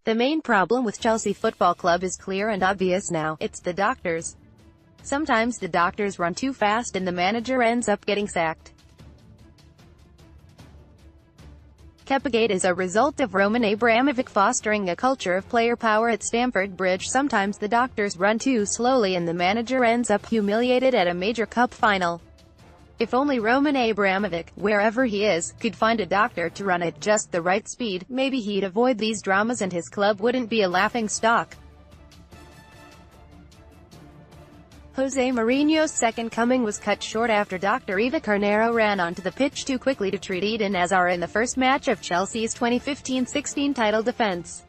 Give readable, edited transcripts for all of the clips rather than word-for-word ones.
The main problem with Chelsea Football Club is clear and obvious now: it's the doctors. Sometimes the doctors run too fast and the manager ends up getting sacked. Kepagate is a result of Roman Abramovich fostering a culture of player power at Stamford Bridge. Sometimes the doctors run too slowly and the manager ends up humiliated at a major cup final. If only Roman Abramovich, wherever he is, could find a doctor to run at just the right speed, maybe he'd avoid these dramas and his club wouldn't be a laughingstock. Jose Mourinho's second coming was cut short after Dr. Eva Carneiro ran onto the pitch too quickly to treat Eden Hazard in the first match of Chelsea's 2015-16 title defense.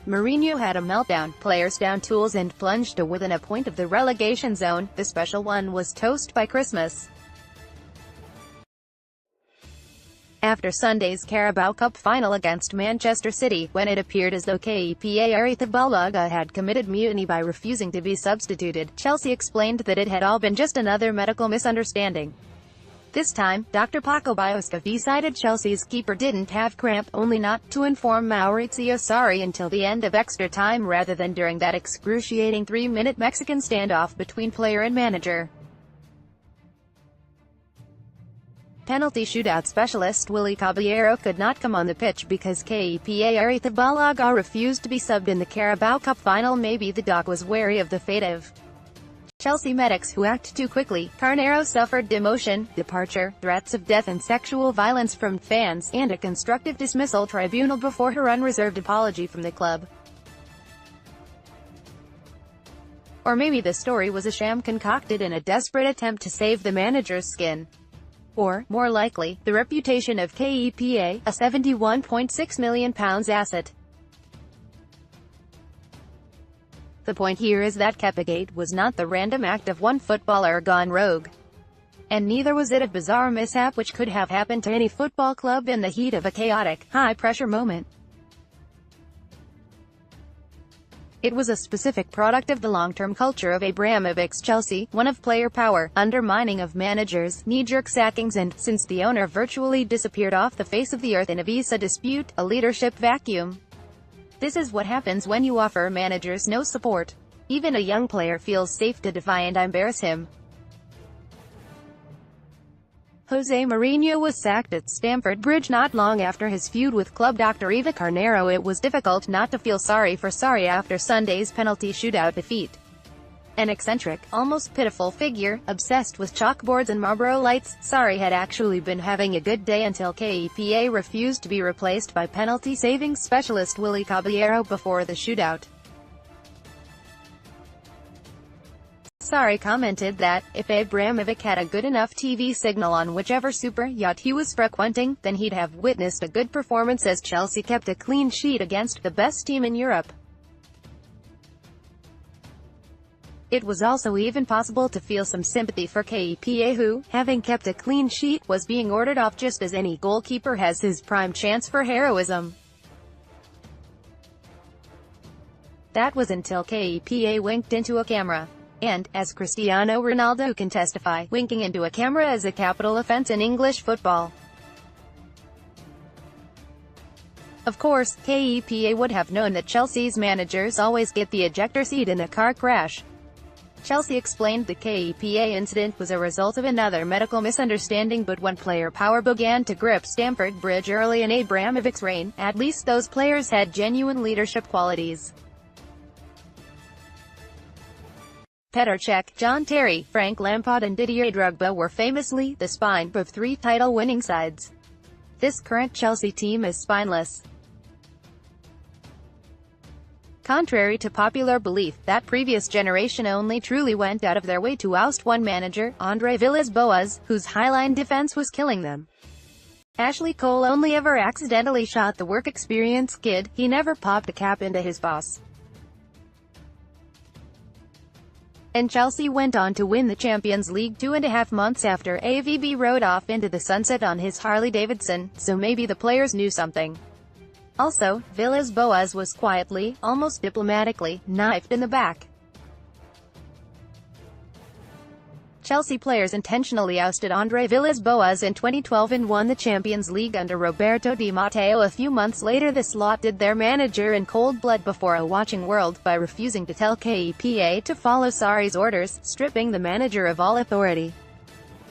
Mourinho had a meltdown, players down tools and plunged to within a point of the relegation zone. The special one was toast by Christmas. After Sunday's Carabao Cup final against Manchester City, when it appeared as though Kepagate had committed mutiny by refusing to be substituted, Chelsea explained that it had all been just another medical misunderstanding. This time, Dr. Paco Biosca decided Chelsea's keeper didn't have cramp, only not to inform Maurizio Sarri until the end of extra time rather than during that excruciating 3-minute Mexican standoff between player and manager. Penalty shootout specialist Willy Caballero could not come on the pitch because Kepagate refused to be subbed in the Carabao Cup final. Maybe the doc was wary of the fate of Chelsea medics who act too quickly. Carneiro suffered demotion, departure, threats of death and sexual violence from fans, and a constructive dismissal tribunal before her unreserved apology from the club. Or maybe the story was a sham concocted in a desperate attempt to save the manager's skin. Or, more likely, the reputation of Kepagate, a £71.6 million asset. The point here is that Kepagate was not the random act of one footballer gone rogue. And neither was it a bizarre mishap which could have happened to any football club in the heat of a chaotic, high-pressure moment. It was a specific product of the long-term culture of Abramovich's Chelsea, one of player power, undermining of managers, knee-jerk sackings and, since the owner virtually disappeared off the face of the earth in a visa dispute, a leadership vacuum. This is what happens when you offer managers no support. Even a young player feels safe to defy and embarrass him. Jose Mourinho was sacked at Stamford Bridge not long after his feud with club Dr. Eva Carneiro. It was difficult not to feel sorry for Sarri after Sunday's penalty shootout defeat. An eccentric, almost pitiful figure, obsessed with chalkboards and Marlboro lights, Sarri had actually been having a good day until Kepagate refused to be replaced by penalty-saving specialist Willy Caballero before the shootout. Sarri commented that, if Abramovich had a good enough TV signal on whichever super yacht he was frequenting, then he'd have witnessed a good performance as Chelsea kept a clean sheet against the best team in Europe. It was also even possible to feel some sympathy for Kepagate who, having kept a clean sheet, was being ordered off just as any goalkeeper has his prime chance for heroism. That was until Kepagate winked into a camera. And, as Cristiano Ronaldo can testify, winking into a camera is a capital offense in English football. Of course, Kepagate would have known that Chelsea's managers always get the ejector seat in a car crash. Chelsea explained the Kepagate incident was a result of another medical misunderstanding, but when player power began to grip Stamford Bridge early in Abramovich's reign, at least those players had genuine leadership qualities. Petr Cech, John Terry, Frank Lampard and Didier Drogba were famously the spine of three title-winning sides. This current Chelsea team is spineless. Contrary to popular belief, that previous generation only truly went out of their way to oust one manager, Andre Villas-Boas, whose highline defense was killing them. Ashley Cole only ever accidentally shot the work experience kid, he never popped a cap into his boss. And Chelsea went on to win the Champions League 2.5 months after AVB rode off into the sunset on his Harley-Davidson, so maybe the players knew something. Also, Villas-Boas was quietly, almost diplomatically, knifed in the back. Chelsea players intentionally ousted Andre Villas-Boas in 2012 and won the Champions League under Roberto Di Matteo a few months later. This lot did their manager in cold blood before a watching world, by refusing to tell Kepa to follow Sarri's orders, stripping the manager of all authority.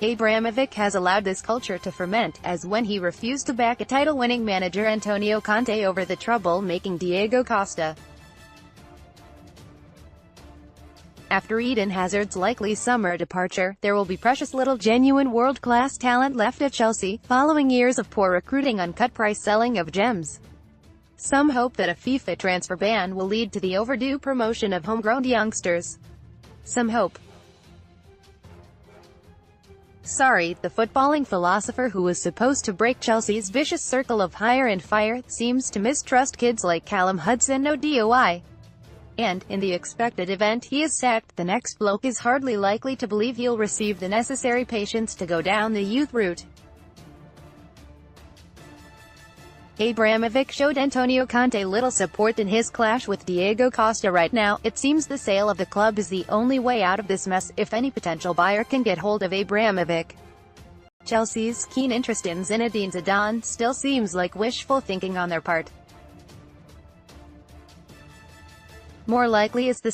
Abramovich has allowed this culture to ferment, as when he refused to back a title-winning manager Antonio Conte over the trouble-making Diego Costa. After Eden Hazard's likely summer departure, there will be precious little genuine world-class talent left at Chelsea, following years of poor recruiting and cut-price selling of gems. Some hope that a FIFA transfer ban will lead to the overdue promotion of homegrown youngsters. Some hope. Sarri, the footballing philosopher who was supposed to break Chelsea's vicious circle of hire and fire, seems to mistrust kids like Callum Hudson-Odoi. And, in the expected event he is sacked, the next bloke is hardly likely to believe he'll receive the necessary patience to go down the youth route. Abramovich showed Antonio Conte little support in his clash with Diego Costa. Right now, it seems the sale of the club is the only way out of this mess, if any potential buyer can get hold of Abramovich. Chelsea's keen interest in Zinedine Zidane still seems like wishful thinking on their part. More likely is the